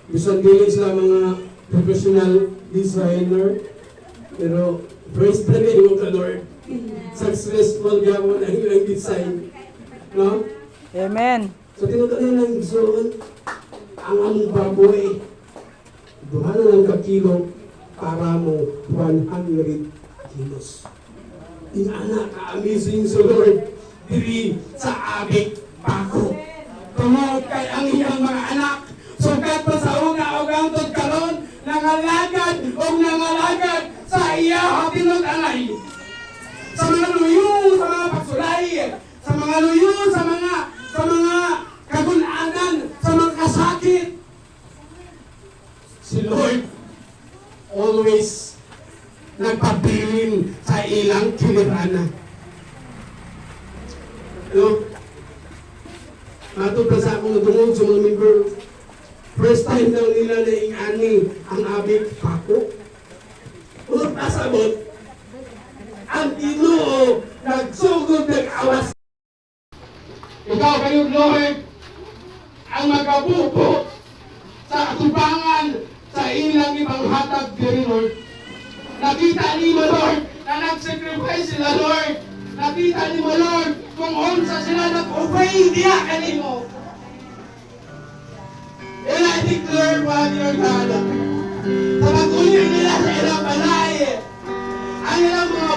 Bisan dili sila mga professional designer, pero praise the name of the Lord. Successful gawon ang ilang design. No? Amen. So tinutunan ng Igsoon, ang among baboy, duha na lang ka-kilo para mo 100 kilos. Inana ka-amazing sa Lord, diri sa abik bako. Tungod kay ang iyang mga anak, sugat pa sa una o gantod karon, nangalagad o nangalagad sa iya tinod anay. Sa mga luyo, sa mga pagsulay, sa mga luyo, sa mga kagunanan, sa mga kasakit. Si Lord always nagpabilin sa ilang kilirana. No? Matupad sa akong natungod sa mga member, first time daw nila na ingani ang abik pako. Ulot pasabot, ang Ginoo nagsugod ng awas. Ikaw kayo, Lord, ang magabubo sa atubangan sa ilang ibang hatag diri, Lord. Nakita ni mo, Lord, na nag-sacrifice sila, Lord. Nakita ni mo, Lord, kung unsa sila nag-obey diya kanimo. And I declare, Father, Lord God, sa pag-ulit nila sa ilang balay, ang ilang mga